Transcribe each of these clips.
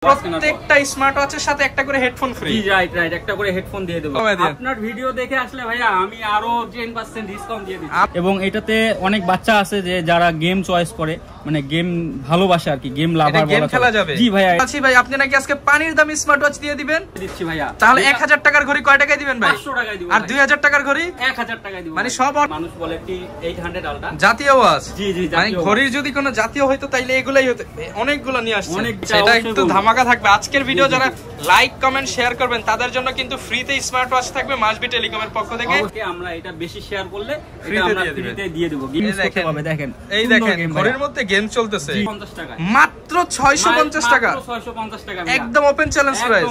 প্রত্যেকটা স্মার্ট ওয়াচের সাথে একটা করে হেডফোন ফ্রি। রাইট রাইট, একটা করে হেডফোন দিয়ে দেব। আপনার ভিডিও দেখে আসলে ভাইয়া আমি আরো 10% ডিসকাউন্ট দিয়ে দিচ্ছি। এবং এটাতে অনেক বাচ্চা আছে যে যারা গেম চয়েস করে, মানে গেম ভালোবাসে আর কি, গেম লাভার গেম খেলা যাবে। জি ভাইয়া। আচ্ছা ভাই, আপনি নাকি আজকে পানির দামি স্মার্ট ওয়াচ দিয়ে দিবেন? দিচ্ছি ভাইয়া। তাহলে 1000 টাকার ঘড়ি কয় টাকায় দিবেন ভাই? 500 টাকায় দিব। আর 2000 টাকার ঘড়ি 1000 টাকায় দিব। মানে সব মানুষ বলে T800 আলট্রা জাতীয় ওয়াচ। জি জি, মানে ঘড়ির যদি কোনো জাতীয় হইতো তাইলে এগুলাই হতো। অনেকগুলো নিয়ে আসছে, সেটা একটু ধামাকা থাকবে আজকের ভিডিও। যারা লাইক কমেন্ট শেয়ার করবেন তাদের জন্য কিন্তু ফ্রিতে স্মার্ট ওয়াচ থাকবে মাসবি টেলিকমের পক্ষ থেকে। আমরা এটা বেশি শেয়ার করলে এটা আমরা ফ্রিতে দিয়ে দেব। গেম করতে পারবে। দেখেন এই দেখেন ঘড়ির মধ্যে গেম চলতেছে 50 টাকা, মাত্র 650 টাকা, মাত্র 650 টাকা, একদম ওপেন চ্যালেঞ্জ প্রাইস।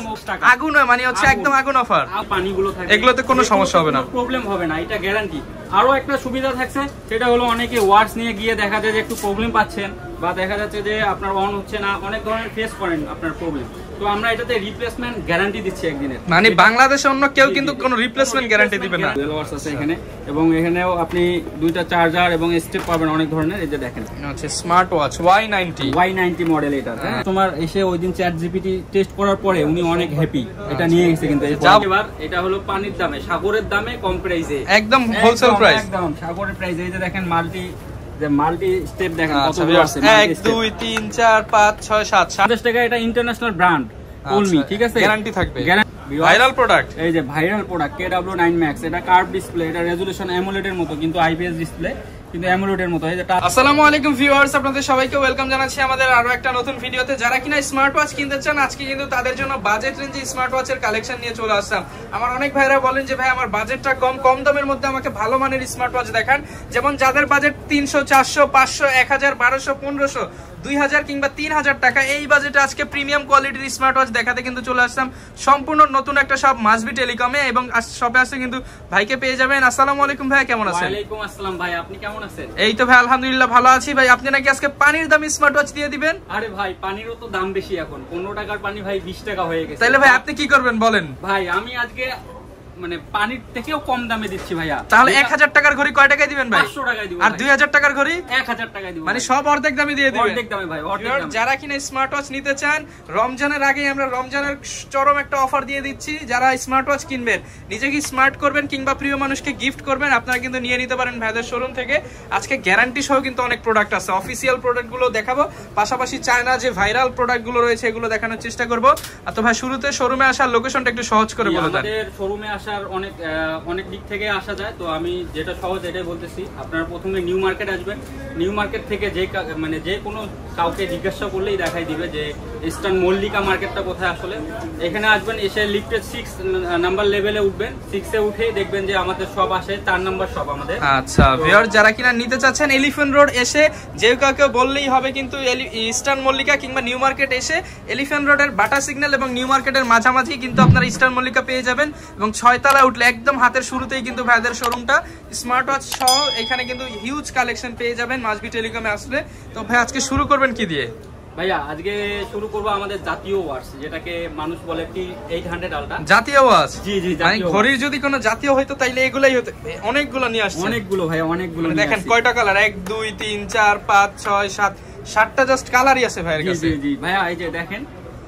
আগুন মানে হচ্ছে একদম আগুন অফার। পানিগুলো থাকবে, এগুলোতে কোনো সমস্যা হবে না, প্রবলেম হবে না, এটা গ্যারান্টি। আরো একটা সুবিধা থাকছে, সেটা হলো অনেকে ওয়াটস নিয়ে গিয়ে দেখা যায় যে একটু প্রবলেম পাচ্ছেন, বা দেখা যাচ্ছে যে আপনার অন হচ্ছে না, অনেক ধরনের ফেস করেন আপনার প্রবলেম। তো আমরা এটাতে রিপ্লেসমেন্ট গ্যারান্টি দিচ্ছি একদিনের। মানে বাংলাদেশে অন্য কেউ কিন্তু কোনো রিপ্লেসমেন্ট গ্যারান্টি দিবে না। ওয়াটস আছে এখানে, এবং এখানেও আপনি দুইটা চার্জার এবং স্টেপ পাবেন অনেক ধরনের। এই যে দেখেন, আচ্ছা স্মার্ট ওয়াচ Y90 মডেল এটা। তোমার এসে ওই দিন চ্যাট জিপিটি টেস্ট করার পরে উনি অনেক হ্যাপি, এটা নিয়ে গেছে। কিন্তু এবার এটা হলো পানির দামে, সাগরের দামে, কম প্রাইসে, একদম হোলসেল প্রাইস, একদম সাগরের প্রাইস। এই যে দেখেন মাল্টি স্টেপ দেখেন কতগুলো আছে, 1 2 3 4 5 6 7 50 টাকা। এটা ইন্টারন্যাশনাল ব্র্যান্ড Olmi, ঠিক আছে, গ্যারান্টি থাকবে, ভাইরাল প্রোডাক্ট। এই যে ভাইরাল প্রোডাক্ট KW9 Max, এটা কার্ভ ডিসপ্লে, এটা রেজোলিউশন অ্যামোলেড এর মতো, কিন্তু আইপিএস ডিসপ্লে, কিন্তু অ্যামোলেড এর মতো। এই যে আসসালামু আলাইকুম ভিউয়ার্স, আপনাদের সবাইকে ওয়েলকাম জানাচ্ছি আমাদের আরো একটা নতুন ভিডিওতে। যারা কিনা স্মার্ট ওয়াচ কিনতে চান, আজকে কিন্তু তাদের জন্য বাজেট রেঞ্জে স্মার্ট ওয়াচের কালেকশন নিয়ে চলে আসলাম। আমার অনেক ভাইরা বলেন যে ভাই আমার বাজেটটা কম দামের মধ্যে আমাকে ভালো মানের স্মার্ট ওয়াচ দেখান। যেমন যাদের বাজেট 300 400 500 1000 1200 1500 2000 কিংবা 3000 টাকা, এই বাজেটে আজকে প্রিমিয়াম কোয়ালিটির স্মার্ট ওয়াচ দেখাতে কিন্তু চলে আসলাম সম্পূর্ণ নতুন একটা শপ মাসবি টেলিকমে। এবং শপে আসলে কিন্তু ভাইকে পেয়ে যাবেন। আসসালামু আলাইকুম ভাই, কেমন আছেন? ওয়ালাইকুম আসসালাম ভাই, আপনি কেমন আছেন? এই তো ভাই আলহামদুলিল্লাহ ভালো আছি। ভাই আপনি নাকি আজকে পানির দামি স্মার্ট ওয়াচ দিয়ে দিবেন? আরে ভাই, পানিরও তো দাম বেশি এখন, 15 টাকার পানি ভাই 20 টাকা হয়ে গেছে। তাহলে ভাই আপনি কি করবেন বলেন? ভাই আমি আজকে মানে পানির থেকেও কম দামে দিচ্ছি ভাইয়া। তাহলে 1000 টাকার ঘড়ি কয় টাকায় দিবেন ভাই? 500 টাকায় দিব। আর 2000 টাকার ঘড়ি 1000 টাকায় দিব। মানে সব অর্ধেক দামে দিয়ে দিবেন? অর্ধেক দামে ভাই, অর্ধেক দামে। যারা কিনা স্মার্ট ওয়াচ নিতে চান, রমজানের আগে আমরা রমজানের চরম একটা অফার দিয়ে দিচ্ছি। যারা স্মার্ট ওয়াচ কিনবেন, নিজেকে স্মার্ট করবেন কিংবা প্রিয় মানুষকে গিফট করবেন, আপনারা কিন্তু নিয়ে নিতে পারেন ভাইদের শোরুম থেকে। আজকে গ্যারান্টি সহ কিন্তু অনেক প্রোডাক্ট আছে, অফিসিয়াল প্রোডাক্টগুলো দেখাবো, পাশাপাশি চায়না যে ভাইরাল প্রোডাক্টগুলো রয়েছে এগুলো দেখানোর চেষ্টা করব। আর তো ভাই শুরুতে শোরুমে আসার লোকেশনটা একটু সহজ করে বলে দেন। আমাদের শোরুমে আসার অনেক দিক থেকে আসা যায়, তো আমি যেটা সহজ এটাই বলতেছি। আপনারা প্রথমে নিউ মার্কেট আসবেন। নিউ মার্কেট থেকে যে কোনো কাউকে জিজ্ঞাসা করলেই দেখাই দিবে যে ইস্টার্ন মল্লিকা মার্কেটটা কোথায়। আসলে এখানে আসবেন, এসে লিফটের 6 নাম্বার লেভেলে উঠবেন। 6 এ উঠে দেখবেন যে আমাদের শপ আসে, 4 নাম্বার শপ আমাদের। আচ্ছা ভিউয়ার, যারা কিনা নিতে চাচ্ছেন এলিফ্যান্ট রোড এসে যে কাউকে বললেই হবে কিন্তু ইস্টার্ন মল্লিকা কিংবা নিউ মার্কেট এসে এলিফ্যান্ট রোডের বাটা সিগন্যাল এবং নিউ মার্কেটের মাঝামাঝি কিন্তু আপনারা ইস্টার্ন মল্লিকা পেয়ে যাবেন। এবং 6 তলায় উঠলে একদম হাতের শুরুতেই কিন্তু ভাইদের শোরুমটা, স্মার্ট ওয়াচ সহ এখানে কিন্তু হিউজ কালেকশন পেয়ে যাবেন মাসবি টেলিকমে আসলে। তো ভাই আজকে শুরু করবেন কি দিয়ে? ভাইয়া আজকে শুরু করব আমাদের জাতীয় ওয়াচ, যেটাকে মানুষ বলে T800 আলট্রা। জাতীয় ওয়াচ? জি জি, মানে ঘড়ির যদি কোনো জাতীয় হইতো তাইলে এগুলাই হতো। অনেকগুলো নিয়ে আসছে। অনেকগুলো ভাই, অনেকগুলো। দেখেন কয়টা কালার, 1 2 3 4 5 6 7 7টা জাস্ট কালারই আছে ভাইয়ের কাছে। জি জি ভাইয়া, এই যে দেখেন,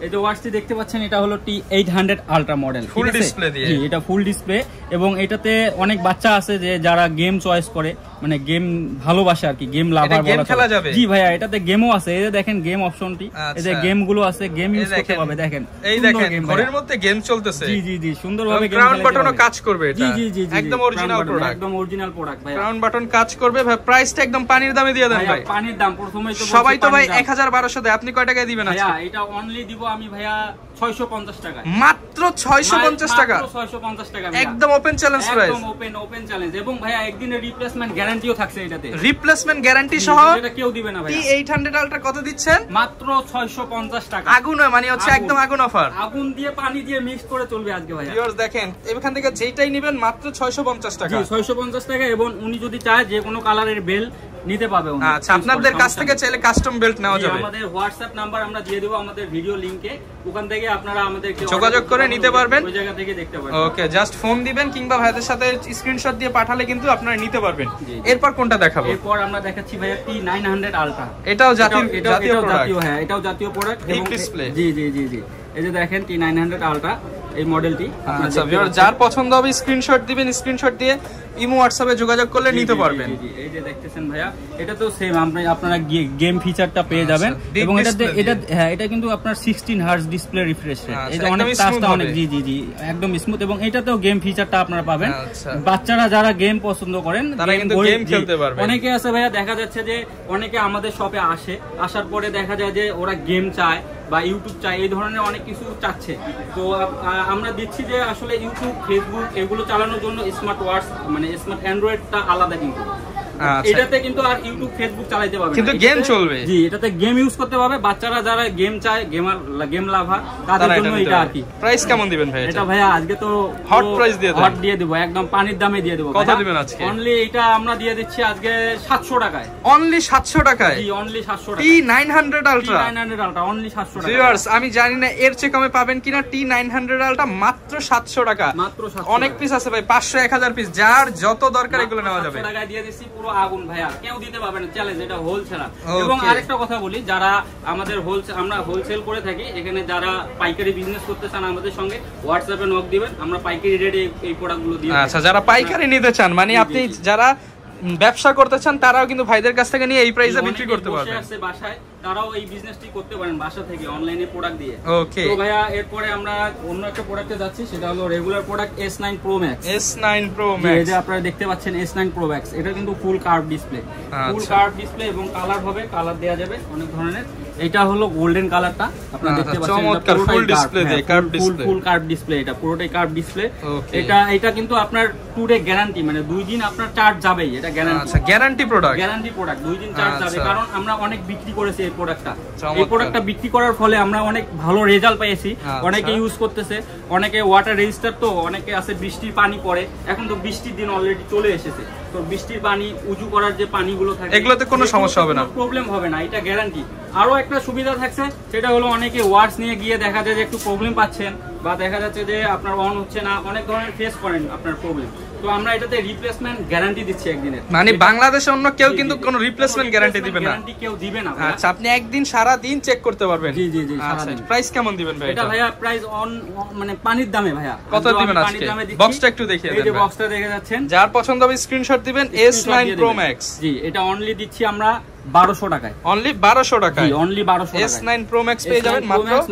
এই যে ওয়াচটি দেখতে পাচ্ছেন, এটা হলো T800 ultra model, full display দিয়ে। জি, এটা ফুল ডিসপ্লে। এবং এটাতে অনেক বাচ্চা আছে যে যারা গেম চয়েস করে, মানে গেম ভালোবাসে আর কি, গেম লাভার বলা খেলা যাবে। জি ভাইয়া, এটাতে গেমও আছে। এই যে দেখেন গেম অপশনটি, এই যে গেম গুলো আছে, গেম ইউজ করতে পারবে। দেখেন এই দেখেন ঘড়ির মধ্যে গেম চলতেছে। জি জি জি, সুন্দরভাবে গেম ক্রাউন বাটনও কাজ করবে। এটা জি জি জি, একদম অরিজিনাল প্রোডাক্ট, একদম অরিজিনাল প্রোডাক্ট ভাই। ক্রাউন বাটন কাজ করবে ভাই। প্রাইসটা একদম পানির দামে দিয়ে দেন ভাই। পানির দাম প্রথমেই তো সবাই তো ভাই 1000 1200 দেয়, আপনি কয় টাকায় দিবেন আজকে? ভাইয়া এটা অনলি দিব আমি ভাইয়া 650 টাকা, মাত্র 650 টাকা, 650 টাকা, একদম ওপেন চ্যালেঞ্জ প্রাইস, একদম ওপেন চ্যালেঞ্জ। এবং ভাইয়া একদিনের রিপ্লেসমেন্ট গ্যারান্টিও থাকছে এটাতে, রিপ্লেসমেন্ট গ্যারান্টি সহ। এটা কেউ দিবে না ভাইয়া। T800 আলট্রা কত দিচ্ছেন? মাত্র 650 টাকা। আগুন মানে হচ্ছে একদম আগুন অফার, আগুন দিয়ে পানি দিয়ে মিক্স করে চলবে আজকে ভাইয়া। ভিউয়ার্স দেখেন, এখান থেকে যেটাই নেবেন মাত্র 650 টাকা। জি 650 টাকা। এবং উনি যদি চায় যে কোনো কালারের বেল নিতে পাবে। আচ্ছা, আপনাদের কাছ থেকে চাইলে কাস্টম বেল্ট নেওয়া যাবে। আমাদের হোয়াটসঅ্যাপ নাম্বার আমরা দিয়ে দেব আমাদের ভিডিও লিংকে, ওখান থেকে আপনারা আমাদেরকে যোগাযোগ করে নিতে পারবেন, ওই জায়গা থেকে দেখতে পারবেন। ওকে, জাস্ট ফোন দিবেন কিংবা ভাইদের সাথে স্ক্রিনশট দিয়ে পাঠালে কিন্তু আপনারা নিতে পারবেন। এরপর কোনটা দেখাবো? এরপর আমরা দেখাচ্ছি ভাইয়া T900 আলট্রা। এটাও জাতীয় প্রোডাক্ট, হ্যাঁ এটাও জাতীয় প্রোডাক্ট এবং ডিসপ্লে। জি জি জি জি, এই যে দেখেন T900 আলট্রা এই মডেলটি। আচ্ছা, যার পছন্দ হবে স্ক্রিনশট দিবেন, স্ক্রিনশট দিয়ে ইমো হোয়াটসঅ্যাপে যোগাযোগ করলে নিতে পারবেন। এই যে দেখতেছেন ভাইয়া, এটা তো সেম আপনারা গেম ফিচারটা পেয়ে যাবেন এবং এটা কিন্তু আপনার 16 হার্টজ ডিসপ্লে রিফ্রেশ রেট, এটা অনেক টাচটা অনেক জি জি জি একদম স্মুথ, এবং এটাতেও গেম ফিচারটা আপনারা পাবেন। বাচ্চারা যারা গেম পছন্দ করেন তারা কিন্তু গেম খেলতে পারবে। অনেকে আছে ভাইয়া, দেখা যাচ্ছে যে অনেকে আমাদের শপে আসার পরে দেখা যায় যে ওরা গেম চায় বা ইউটিউব চায়, এই ধরনের অনেক কিছু চাচ্ছে। তো আমরা দিচ্ছি যে আসলে ইউটিউব, ফেসবুক এগুলো চালানোর জন্য স্মার্ট ওয়াচ মানে স্মার্ট অ্যান্ড্রয়েডটা আলাদা, কিন্তু এটাতে কিন্তু আর ইউটিউব ফেসবুক চালাতে পারবে, কিন্তু গেম চলবে। জি, এটাতে গেম ইউজ করতে পারবে। বাচ্চারা যারা গেম চায়, গেম লাভার, তাদের জন্য এটা আর কি। প্রাইস কেমন দিবেন ভাই? এটা ভাইয়া আজকে তো হট প্রাইস দিয়ে দেব, একদম পানির দামে দিয়ে দেব। কত দিবেন আজকে? অনলি এটা আমরা দিয়ে দিচ্ছি আজকে 700 টাকায়। অনলি 700 টাকায়? জি, অনলি 700 টাকা। T900 ultra, T900 ultra only 700 টাকা। ভিউয়ার্স, আমি জানি না এর চেয়ে কমে পাবেন কিনা। T900 আলট্রা মাত্র 700 টাকা। মাত্র 700। অনেক পিস আছে ভাই, 500 1000 পিস, যার যত দরকার এগুলো নেওয়া যাবে। 700 টাকায় দিয়ে দিচ্ছি, পুরো আগুন ভাইয়া, কেউ দিতে পারবে না, চ্যালেঞ্জ, এটা হোলসেল। এবং আরেকটা কথা বলি, যারা আমাদের আমরা হোলসেল করে থাকি, এখানে যারা পাইকারি বিজনেস করতে চান আমাদের সঙ্গে হোয়াটসঅ্যাপে নক দিবেন, আমরা পাইকারি রেটে এই প্রোডাক্টগুলো দিই। আচ্ছা, যারা পাইকারি নিতে চান, মানে আপনি যারা ব্যবসা করতে চান, তারাও কিন্তু ভাইদের কাছ থেকে নিয়ে এই প্রাইসে বিক্রি করতে পারবেন। বাসায় তারাও এই বিজনেসটি করতে পারেন বাসা থেকে অনলাইনে প্রোডাক্ট দিয়ে। ওকে, তো ভাইয়া এরপরে আমরা অন্য একটা প্রোডাক্টে যাচ্ছি, সেটা হলো regular product S9 Pro Max। S9 Pro Max, এই যে আপনারা দেখতে পাচ্ছেন S9 Pro Max, এটা কিন্তু ফুল কার্ভ ডিসপ্লে, এবং কালার হবে, কালার দেয়া যাবে অনেক ধরনের। এটা হলো গোল্ডেন কালারটা, আপনারা দেখতে পাচ্ছেন, চমৎকার ফুল ডিসপ্লে দিয়ে কার্ভ ডিসপ্লে, ফুল কার্ভ ডিসপ্লে, এটা পুরোটাই কার্ভ ডিসপ্লে। এটা কিন্তু আপনার 2 ডে গ্যারান্টি, মানে 2 দিন আপনার চার্জ যাবেই, এটা গ্যারান্টি। আচ্ছা, গ্যারান্টি প্রোডাক্ট, 2 দিন চার্জ যাবে। কারণ আমরা অনেক বিক্রি করেছি এই প্রোডাক্টটা বিক্রি করার ফলে আমরা অনেক ভালো রেজাল্ট পেয়েছি। অনেকে ইউজ করতেছে, অনেকে ওয়াটার রেজিস্টার, তো অনেকে আছে বৃষ্টির পানি পড়ে, এখন তো বৃষ্টির দিন অলরেডি চলে এসেছে, তো বৃষ্টির পানি উজু করার যে পানিগুলো থাকে, এগুলোতে কোনো সমস্যা হবে না, প্রবলেম হবে না, এটা গ্যারান্টি। আরো একটা সুবিধা থাকছে, সেটা হলো অনেকে ওয়াটস নিয়ে গিয়ে দেখা যায় যে একটু প্রবলেম পাচ্ছেন, বা দেখা যাচ্ছে যে আপনার অন হচ্ছে না, অনেক ধরনের ফেস করেন আপনার প্রবলেম, তো আমরা এটাতে রিপ্লেসমেন্ট গ্যারান্টি দিচ্ছি একদিনের। মানে বাংলাদেশে অন্য কেউ কিন্তু কোনো রিপ্লেসমেন্ট গ্যারান্টি দিবে না, কেউ দিবে না। আচ্ছা, আপনি একদিন সারা দিন চেক করতে পারবেন। জি জি জি। আচ্ছা, প্রাইস কেমন দিবেন ভাই? এটা ভাইয়া প্রাইস মানে পানির দামে ভাইয়া। কত দিবেন আজকে? বক্সটা একটু দেখিয়ে দেন। এই যে বক্সটা দেখে যাচ্ছেন, যার পছন্দ হবে স্ক্রিনশট দিবেন। S9 Pro Max, জি, এটা অনলি দিচ্ছি আমরা 1200 টাকায়। অনলি 1200 টাকায়? জি, অনলি 1200 টাকায়। S9 Pro Max পেয়ে যাবেন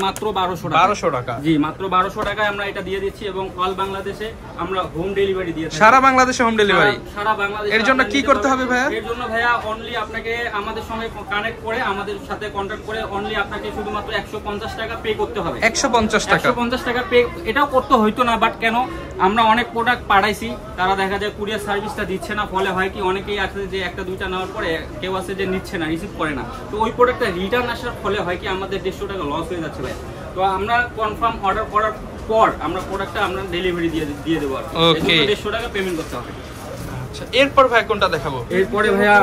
মাত্র 1200 টাকা। জি, মাত্র 1200 টাকায় আমরা এটা দিয়ে দিচ্ছি, এবং অল বাংলাদেশে আমরা হোম ডেলিভারি দিয়ে থাকি। সারা বাংলাদেশে হোম ডেলিভারি? সারা বাংলাদেশে। এর জন্য কি করতে হবে ভাইয়া? এর জন্য ভাইয়া অনলি আপনাকে আমাদের সঙ্গে কানেক্ট করে, আমাদের সাথে কন্টাক্ট করে অনলি আপনাকে শুধুমাত্র 150 টাকা পে করতে হবে। 150 টাকা? 150 টাকা পে, এটাও করতে হইতো না, বাট কেন, আমরা অনেক প্রোডাক্ট পাঠাইছি, তারা দেখা যায় কুরিয়ার সার্ভিসটা দিচ্ছে না, ফলে হয় কি অনেকেই আছে যে একটা দুইটা নেওয়ার পরে কেউ আছে যে নিচ্ছে না, রিসিভ করে না, তো ওই প্রোডাক্টটা রিটার্ন আসার ফলে হয় কি আমাদের 150 টাকা লস হয়ে যাচ্ছে ভাই। তো আমরা কনফার্ম অর্ডার করার পর আমরা প্রোডাক্টটা আমরা ডেলিভারি দিয়ে দেবো, আর 150 টাকা পেমেন্ট করতে হবে। আচ্ছা, এরপর ভাই কোনটা দেখাবো? এরপরে ভাইয়া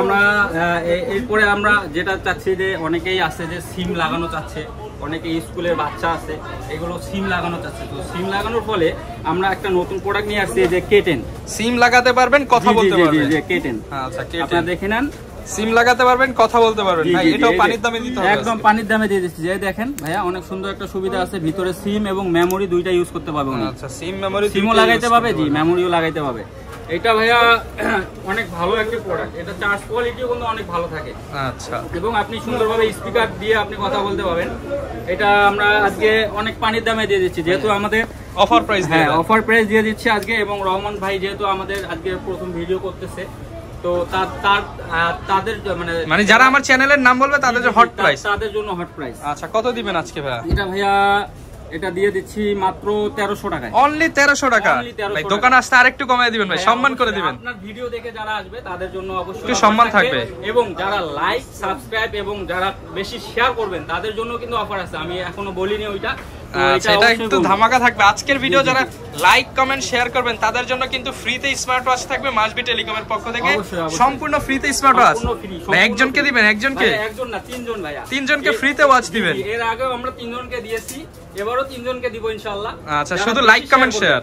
আমরা যেটা চাচ্ছি, যে অনেকেই আছে যে সিম লাগানো চাচ্ছে, অনেকে স্কুলের বাচ্চা আছে, এগুলো সিম লাগানো চাচ্ছে, তো সিম লাগানোর ফলে আমরা একটা নতুন প্রোডাক্ট নিয়ে আসছি, যে K10। সিম লাগাতে পারবেন, কথা বলতে পারবেন। জি, K10। আচ্ছা, আপনারা দেখে নেন, সিম লাগাতে পারবেন, কথা বলতে পারবেন। ভাই এটাও পানির দামে দিতে হবে? একদম পানির দামে দিয়ে দিচ্ছি। যে দেখেন ভাইয়া, অনেক সুন্দর একটা সুবিধা আছে, ভিতরে সিম এবং মেমোরি দুইটা ইউজ করতে পারবে। আচ্ছা, সিম মেমোরি সিমও লাগাইতে পারবে, জি, মেমোরিও লাগাইতে পারবে। এটা ভাইয়া অনেক ভালো একটা প্রোডাক্ট, এটা চার্জ কোয়ালিটিও কিন্তু অনেক ভালো থাকে। আচ্ছা, এবং আপনি সুন্দরভাবে স্পিকার দিয়ে আপনি কথা বলতে পারবেন। এটা আমরা আজকে অনেক পানির দামে দিয়ে দিচ্ছি, যেহেতু আমাদের অফার প্রাইস। হ্যাঁ, অফার প্রাইস দিয়ে দিচ্ছি আজকে, এবং রহমান ভাই যেহেতু আমাদের আজকে প্রথম ভিডিও করতেছে, তো তাদের মানে যারা আমার চ্যানেলের নাম বলবে তাদের জন্য হট প্রাইস, তাদের জন্য হট প্রাইস। আচ্ছা, কত দিবেন আজকে ভাইয়া? এটা ভাইয়া এটা দিয়ে দিচ্ছি মাত্র 1300 টাকায়। অনলি 1300 টাকা? ভাই দোকানে আসতে আরেকটু কমিয়ে দিবেন ভাই, সম্মান করে দিবেন। আপনার ভিডিও দেখে যারা আসবে তাদের জন্য অবশ্যই একটু সম্মান থাকবে, এবং যারা লাইক, সাবস্ক্রাইব এবং যারা বেশি শেয়ার করবেন তাদের জন্য কিন্তু অফার আছে। আমি এখনো বলিনি ওইটা, আচ্ছা, এটা একটু ধামাকা থাকবে আজকের ভিডিও। যারা লাইক কমেন্ট শেয়ার করবেন তাদের জন্য কিন্তু ফ্রিতে স্মার্ট ওয়াচ থাকবে মাসবি টেলিকমের পক্ষ থেকে, সম্পূর্ণ ফ্রিতে স্মার্ট ওয়াচ। একজনকে দিবেন? একজনকে? একজন না, তিনজন ভাইয়া, তিনজনকে ফ্রিতে ওয়াচ দিবেন। এর আগেও আমরা তিনজনকে দিয়েছি, এবারও তিনজনকে দিব ইনশাআল্লাহ। আচ্ছা, শুধু like comment share,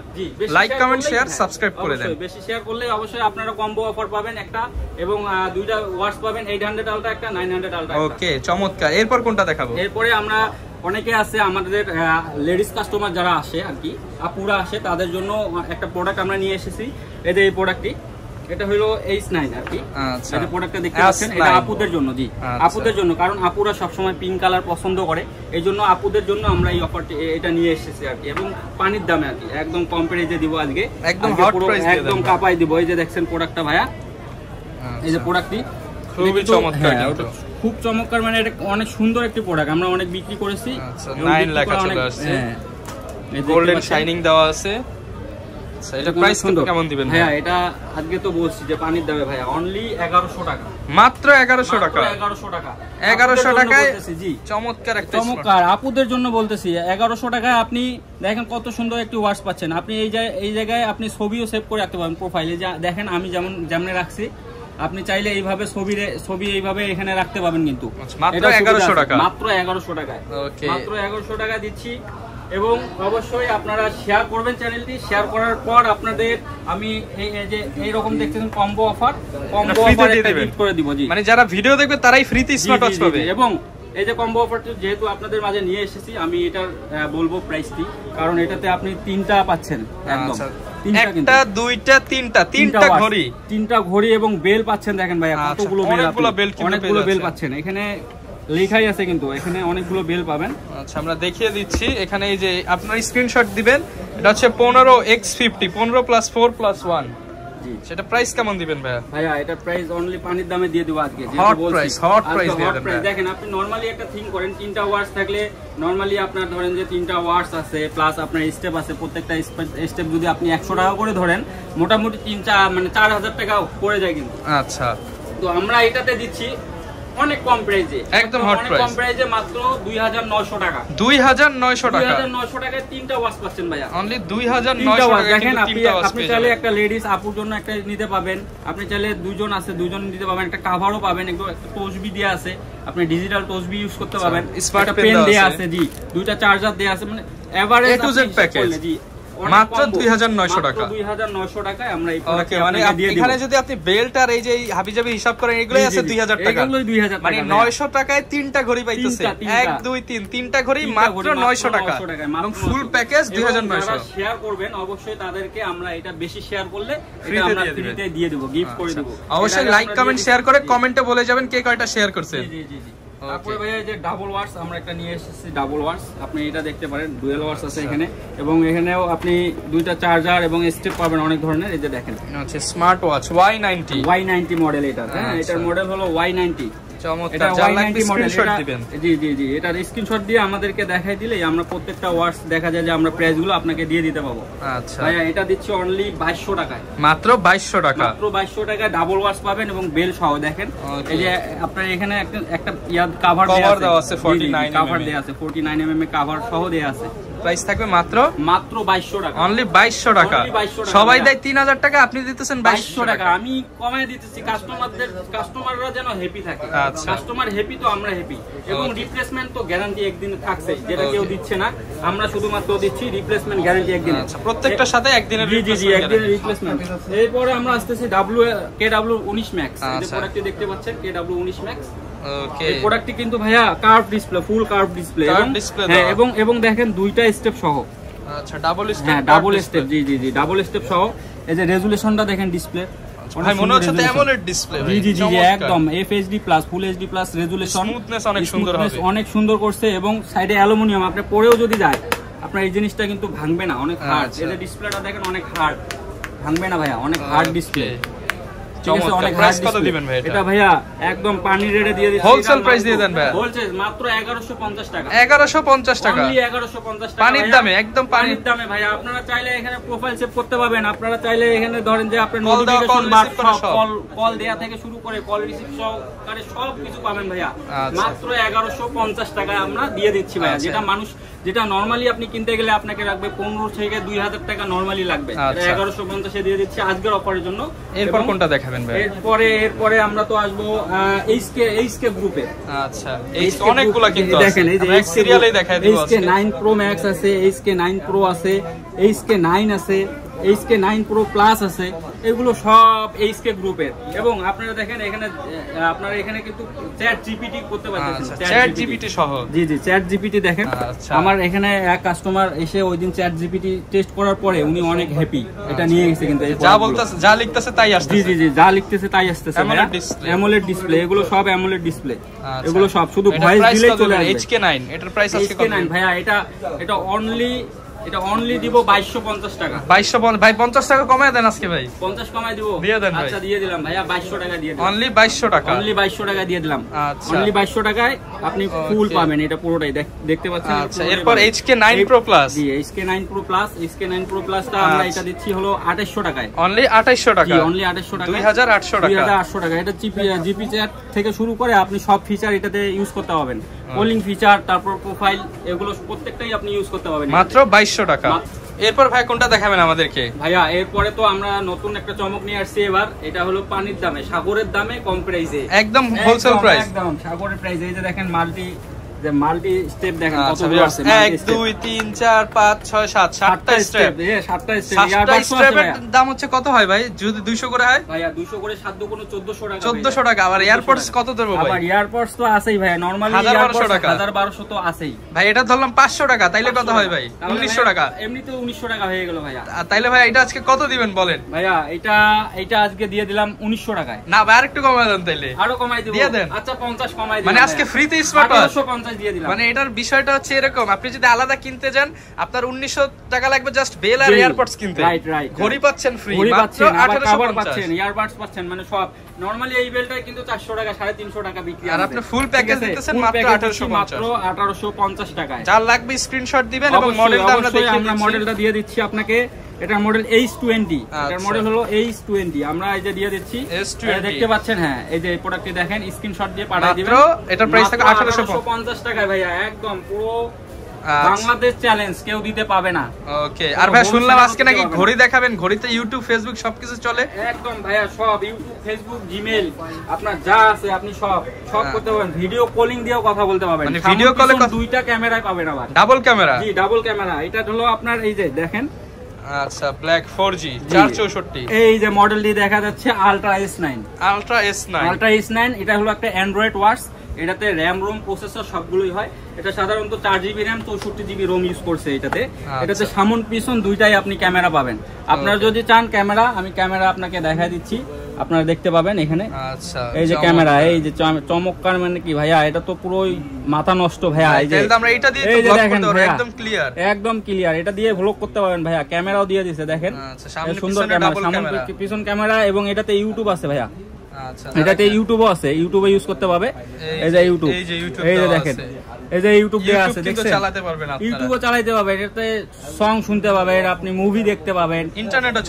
like comment share subscribe করে দেন। বেশি শেয়ার করলে অবশ্যই আপনারা কম্বো অফার পাবেন একটা, এবং দুইটা ওয়াচ পাবেন, 800 আলট্রা একটা, 900 আলট্রা। ওকে, চমৎকার। এরপর কোনটা দেখাবো? এরপরে আমরা অনেকে আছে আমাদের লেডিস কাস্টমার যারা আসে আর কি, আপুরা আসে, তাদের জন্য একটা প্রোডাক্ট আমরা নিয়ে এসেছি। এই যে এই প্রোডাক্টটি, এটা হলো H9 আর কি। আচ্ছা, এই প্রোডাক্টটা দেখতে পাচ্ছেন, এটা আপুদের জন্য। জি, আপুদের জন্য, কারণ আপুরা সবসময় পিঙ্ক কালার পছন্দ করে, এই জন্য আপুদের জন্য আমরা এই অফারটি এটা নিয়ে এসেছি আর কি। এবং পানির দামে আর কি, একদম কম প্রাইসে দিব আজকে, একদম হট প্রাইস দিয়ে একদম কাপাই দিব। এই যে দেখছেন প্রোডাক্টটা ভাইয়া, এই যে প্রোডাক্টটি খুবই চমৎকার, খুব চমৎকার, মানে এটা অনেক সুন্দর একটি প্রোডাক্ট, আমরা অনেক বিক্রি করেছি। 9 লেখা চলে আসছে, গোল্ডেন শাইনিং দেওয়া আছে। এটা প্রাইস কেমন দিবেন ভাইয়া? এটা আজকে তো বলছি যে পানির দামে ভাইয়া অনলি 1100 টাকা, মাত্র 1100 টাকা। 1100 টাকা, 1100 টাকায় জি, চমৎকার একটা চমৎকার আপুদের জন্য বলতেছি। 1100 টাকায় আপনি দেখেন কত সুন্দর একটি ওয়াচ পাচ্ছেন। আপনি এই জায়গায় আপনি ছবিও সেভ করে রাখতে পারেন প্রোফাইলে। দেখেন আমি যেমন রাখছি, আপনি চাইলে এইভাবে ছবি এইভাবে এখানে রাখতে পাবেন। কিন্তু মাত্র 1100 টাকা, মাত্র 1100 টাকায়, মাত্র 1100 টাকা দিচ্ছি। এবং অবশ্যই আপনারা শেয়ার করবেন চ্যানেলটি। শেয়ার করার পর আপনাদের আমি এইরকম দেখতেছেন কম্বো অফার একটা গিফট করে দিব। জি, মানে যারা ভিডিও দেখবে তারাই ফ্রিতে স্মার্ট ওয়াচ পাবে। এবং এই যে কম্বো অফারটি যেহেতু আপনাদের মাঝে নিয়ে এসেছি, আমি এটার বলবো প্রাইসটি, কারণ এটাতে আপনি 3টা পাচ্ছেন একদম। একটা, দুইটা, তিনটা ঘড়ি, 3টা ঘড়ি এবং বেল পাচ্ছেন। দেখেন ভাইয়া কতগুলো বেল, অনেকগুলো বেল পাচ্ছেন। এখানে লেখাই আছে, কিন্তু এখানে অনেকগুলো বেল পাবেন। আচ্ছা, আমরা দেখিয়ে দিচ্ছি। এখানে এই যে আপনার স্ক্রিনশট দিবেন, এটা হচ্ছে 15x50, 15+4+1। জি, সেটা প্রাইস কেমন দিবেন ভাইয়া? ভাইয়া এটা প্রাইস অনলি পানির দামে দিয়ে দেব আজকে। হট প্রাইস দিয়ে দেন। দেখেন আপনি নরমালি একটা থিং করেন, 3টা ওয়াটস থাকলে নরমালি আপনার ধরেন যে 3টা ওয়াটস আছে, প্লাস আপনার স্টেপ আছে, প্রত্যেকটা স্টেপ যদি আপনি 100 টাকা করে ধরেন, মোটামুটি 4000 টাকা পড়ে যায় কিন্তু। আচ্ছা, তো আমরা এটাতে দিচ্ছি অনেক কম প্রাইসে, একদম হট প্রাইস, কম প্রাইসে মাত্র 2900 টাকা। 2900 টাকা, 2900 টাকায় 3টা ওয়াচ পাচ্ছেন ভাইয়া, অনলি 2900 টাকা। দেখেন আপনি চাইলে একটা লেডিস আপুর জন্য একটা নিতে পাবেন, আপনি চাইলে দুইজন আছে দুইজন নিতে পাবেন, একটা কভারও পাবেন, একটা তসবি দেয়া আছে, আপনি ডিজিটাল তসবি ইউজ করতে পাবেন, স্মার্ট পেন দেয়া আছে, জি, দুইটা চার্জার দেয়া আছে, মানে average A to Z package. জি, মাত্র 2900 টাকা, 2900 টাকায় আমরা এই প্রোডাক্ট মানে এখানে যদি আপনি বেল্ট আর এই যে হাবিজাবি হিসাব করেন, এগুলাই আছে 2000 টাকা, এগুলোই 2000 টাকা, মানে 900 টাকায় 3টা ঘড়ি পাইতেছে। 1 2 3 3টা ঘড়ি মাত্র 900 টাকা, এবং ফুল প্যাকেজ 2900। শেয়ার করবেন অবশ্যই, তাদেরকে আমরা এটা বেশি শেয়ার করলে এটা আমরা ফ্রিতে দিয়ে দেব, গিফট করে দেব। অবশ্যই লাইক কমেন্ট শেয়ার করে কমেন্টে বলে যাবেন কে কয়টা শেয়ার করছেন। জি জি জি। তারপরে ভাই যে ডাবল ওয়াটস আমরা একটা নিয়ে এসেছি, ডাবল ওয়াটস, আপনি এটা দেখতে পারেন, ডুয়াল ওয়াটস আছে এখানে, এবং এখানেও আপনি দুইটা চার্জার এবং স্টেপ পাবেন অনেক ধরনের। এই যে দেখেন, আচ্ছা, স্মার্ট ওয়াচ Y90 মডেল এটা। হ্যাঁ, এটার মডেল হলো Y90। চমৎকার, যার লাগবে স্ক্রিনশট দিবেন। জি জি জি, এটার স্ক্রিনশট দিয়ে আমাদেরকে দেখাই দিলেই আমরা প্রত্যেকটা ওয়াটস দেখা যায় যে আমরা প্রাইসগুলো আপনাকে দিয়ে দিতে পারবো। আচ্ছা ভাইয়া এটা দিচ্ছি অনলি 2200 টাকায়, মাত্র 2200 টাকা, মাত্র 2200 টাকায় ডাবল ওয়াটস পাবেন এবং বেল সহ। দেখেন এই যে আপনার এখানে একটা ইয়াদ কভার দেয়া আছে, 49 কভার দেয়া আছে, 49 mm এর কভার সহ দেয়া আছে। প্রাইস থাকবে মাত্র 2200 টাকা, অনলি 2200 টাকা। সবাই দেয় 3000 টাকা, আপনি দিতেছেন 2200 টাকা। আমি কমায় দিতেছি কাস্টমাররা যেন হ্যাপি থাকে। কাস্টমার হ্যাপি তো আমরা হ্যাপি, এবং রিপ্লেসমেন্ট তো গ্যারান্টি একদিন থাকছে, যেটা কেউ দিচ্ছে না, আমরা শুধুমাত্র দিচ্ছি রিপ্লেসমেন্ট গ্যারান্টি একদিন। আচ্ছা, প্রত্যেকটার সাথে একদিনের রিপ্লেসমেন্ট। এরপরে আমরা আসতেছি KW19 Max। এই প্রোডাক্টটি দেখতে পাচ্ছেন, KW19 Max। ওকে, এই প্রোডাক্টটি কিন্তু ভাইয়া কার্ভ ডিসপ্লে, ফুল কার্ভ ডিসপ্লে, এবং দেখেন দুইটা স্টেপ সহ। আচ্ছা, ডাবল স্টেপ, হ্যাঁ ডাবল স্টেপ, জি জি জি, ডাবল স্টেপ সহ। এই যে রেজুলেশনটা দেখেন ডিসপ্লে, ভাই মনে হচ্ছে অ্যামোলেড ডিসপ্লে। জি জি জি, একদম FHD+ ফুল HD+ রেজুলেশন, স্মুথনেস অনেক সুন্দর হবে, অনেক সুন্দর করছে, এবং সাইডে অ্যালুমিনিয়াম, আপনি পরেও যদি যায় আপনার এই জিনিসটা কিন্তু ভাঙবে না, অনেক হার্ড। এই যে ডিসপ্লেটা দেখেন অনেক হার্ড, ভাঙবে না ভাইয়া, অনেক হার্ড ডিসপ্লে। এটা ভাইয়া একদম পানির রেটে দিয়ে দিচ্ছি, হোলসেল প্রাইস দিয়ে দেন ভাইয়া, হোলসেল মাত্র 1150 টাকা, 1150 টাকা, অনলি 1150 টাকা পানির দামে, একদম পানির দামে ভাইয়া। আপনারা চাইলে এখানে প্রোফাইল সেভ করতে পারবেন, আপনারা চাইলে এখানে ধরেন যে আপনার নোটিফিকেশন বার, কল দেয়া থেকে শুরু করে কল রিসিভ সহকারে সব কিছু পাবেন ভাইয়া, মাত্র 1150 টাকায় আমরা দিয়ে দিচ্ছি ভাইয়া। যেটা মানুষ যেটা নরমালি আপনি কিনতে গেলে আপনাকে লাগবে 15 থেকে 2000 টাকা নরমালি লাগবে। 1150 দিয়ে দিচ্ছি আজকের অফারের জন্য। এরপর কোনটা দেখাবেন ভাই? এরপরে আমরা তো আসবো এইচকে গ্রুপে। আচ্ছা, অনেকগুলা কিন্তু দেখেন, এই যে সিরিয়ালেই দেখাই দিব। এইচকে 9 প্রো ম্যাক্স আছে, এইচকে 9 প্রো আছে, এইচকে 9 আছে, এইচকে 9 প্রো প্লাস আছে, এগুলো সব এইচকে গ্রুপের। এবং আপনারা দেখেন এখানে আপনারা এখানে কিন্তু চ্যাট জিপিটি করতে পারছেন, চ্যাট জিপিটি সহ। জি চ্যাট জিপিটি দেখেন। আমার এখানে এক কাস্টমার এসে ওই দিন চ্যাট জিপিটি টেস্ট করার পরে উনি অনেক হ্যাপি, এটা নিয়ে গেছে। কিন্তু যা বলতেছে, যা লিখতেছে তাই আসছে। জি যা লিখতেছে তাই আসছে। অ্যামোলেড ডিসপ্লে, এগুলো সব অ্যামোলেড ডিসপ্লে, এগুলো সব শুধু ভয়েস দিলেই চলে আসবে। এইচকে 9 এটার প্রাইস আজকে কত ভাইয়া? এটা অনলি দিব 2250 টাকা। 2250 ভাই, 50 টাকা কমায় দেন আজকে ভাই। 50 কমায় দিব, দিয়ে দেন ভাই। আচ্ছা দিয়ে দিলাম ভাইয়া, 2200 টাকা দিয়ে দিলাম। অনলি 2200 টাকা, অনলি 2200 টাকা দিয়ে দিলাম। আচ্ছা, অনলি 2200 টাকায় আপনি ফুল পাবেন, এটা পুরোটাই দেখতে পাচ্ছেন। আচ্ছা, এরপর এইচকে 9 প্রো প্লাস। জি HK 9 pro plus, HK 9 pro প্লাসটা আমরা এটা দিচ্ছি হলো 2800 টাকায়। অনলি 2800 টাকা। জি অনলি 2800 টাকা, 2800 টাকা। 2800 টাকা। এটা জিপি চ্যাট থেকে শুরু করে আপনি সব ফিচার এটাতে ইউজ করতে পারবেন। কলিং ফিচার, তারপর প্রোফাইল, এগুলো প্রত্যেকটাই আপনি ইউজ করতে পারবেন মাত্র 2200 টাকা। এরপর ভাই কোনটা দেখাবেন আমাদেরকে? ভাইয়া এরপরে তো আমরা নতুন একটা চমক নিয়ে আসছি এবার। এটা হলো পানির দামে, সাগরের দামে, কম প্রাইসে, একদম হোলসেল প্রাইস, একদম সাগরের প্রাইসে। এই যে দেখেন মাল্টি স্টেপ দেখেন কতগুলো আছে। 1 2 3 4 5 6 7 7টা স্টেপ। 7টা স্টেপের দাম হচ্ছে কত হয় ভাই যদি 200 করে হয়? ভাইয়া 200 করে 7 দুগুণ 1400 টাকা। 1400 টাকা। আবার এয়ারপডস কত দেব ভাই? আবার এয়ারপডস তো আছেই ভাইয়া, নরমালি 1200 টাকা, 1200 তো আছেই ভাই। এটা ধরলাম 500 টাকা, তাইলে কত হয় ভাই? 1900 টাকা। এমনিতে 1900 টাকা হয়ে গেল ভাইয়া। তাইলে ভাই এটা আজকে কত দিবেন বলেন? ভাইয়া এটা আজকে দিয়ে দিলাম 1900 টাকায়। না ভাই, আরেকটু কমায় দেন তাইলে। আরো কমাই দিব, দিয়ে দেন। আচ্ছা 50 কমাই দিই। মানে আজকে ফ্রিতে স্মার্ট ওয়াচ 1850 দিয়ে দিলাম। মানে এটার বিষয়টা হচ্ছে এরকম, আপনি যদি আলাদা কিনতে যান আপনার 1900 টাকা লাগবে জাস্ট বেল আর এয়ারপডস কিনতে। রাইট। ঘড়ি পাচ্ছেন ফ্রি, মাত্র 1850 পাচ্ছেন, ইয়ারবাডস পাচ্ছেন, মানে সব। নরমালি এই বেলটাই কিন্তু 400 টাকা 350 টাকা বিক্রি, আর আপনি ফুল প্যাকেজ দিতেছেন মাত্র 1850 টাকায়। যার লাগবে স্ক্রিনশট দিবেন এবং মডেলটা আমরা দেখিয়ে দিচ্ছি। আমরা মডেলটা দিয়ে দিচ্ছি আপনাকে। এটার মডেল H20, এটার মডেল হলো H20। আমরা এই যে দিয়ে দিচ্ছি, দেখতে পাচ্ছেন। হ্যাঁ এই যে প্রোডাক্টটি দেখেন, স্ক্রিনশট দিয়ে পাঠিয়ে দিবেন। মাত্র এটার প্রাইস থাকে 1850 টাকায় ভাইয়া, একদম পুরো বাংলাদেশ চ্যালেঞ্জ, কেউ দিতে পাবে না। ওকে। আর ভাই শুনলাম আজকে নাকি ঘড়ি দেখাবেন, ঘড়িতে ইউটিউব ফেসবুক সবকিছু চলে। একদম ভাইয়া, সব ইউটিউব ফেসবুক জিমেইল আপনার যা আছে আপনি সব করতে পারবেন। ভিডিও কলিং দিয়েও কথা বলতে পারবেন। মানে ভিডিও কলে দুইটা ক্যামেরায় পাবেন আবার, ডাবল ক্যামেরা। জি ডাবল ক্যামেরা। এটা হলো আপনার এই যে দেখেন, আচ্ছা ব্ল্যাক 4G 464। এই যে মডেলটি দেখা যাচ্ছে আলট্রা S9। আলট্রা S9 এটা হলো একটা অ্যান্ড্রয়েড ওয়াচ। এটাতে র্যাম রোম প্রসেসর সবগুলোই হয়। এটা সাধারণত 4GB RAM 64GB Rome use করছে এটাতে। এটাতে সামন পিছন দুইটাই আপনি ক্যামেরা পাবেন। আপনারা যদি চান ক্যামেরা, আমি ক্যামেরা আপনাকে দেখাই দিচ্ছি, আপনারা দেখতে পাবেন এখানে। আচ্ছা এই যে ক্যামেরা, এই যে চমৎকার, মানে কি ভাইয়া, এটা তো পুরোই মাথা নষ্ট ভাইয়া। এই যে আমরা এটা দিয়ে তো ব্লগ করতে পারবো, একদম ক্লিয়ার, একদম ক্লিয়ার। এটা দিয়ে ব্লগ করতে পারবেন ভাইয়া। ক্যামেরাও দিয়ে দিয়েছে দেখেন, সুন্দর ক্যামেরা, সামনে পিছন ক্যামেরা, এবং এটাতে ইউটিউব আছে ভাইয়া। আচ্ছা, এটাতে ইউটিউবও আছে, ইউটিউবে ইউজ করতে পারবে। এই যে ইউটিউব, এই যে দেখেন, এই যে ইউটিউব দেয়া আছে, দেখছেন? চালাতে পারবেন আপনারা, ইউটিউবও চালাতে পারবেন। এটাতে সং শুনতে পাবেন, আপনি মুভি দেখতে পাবেন, ইন্টারনেটও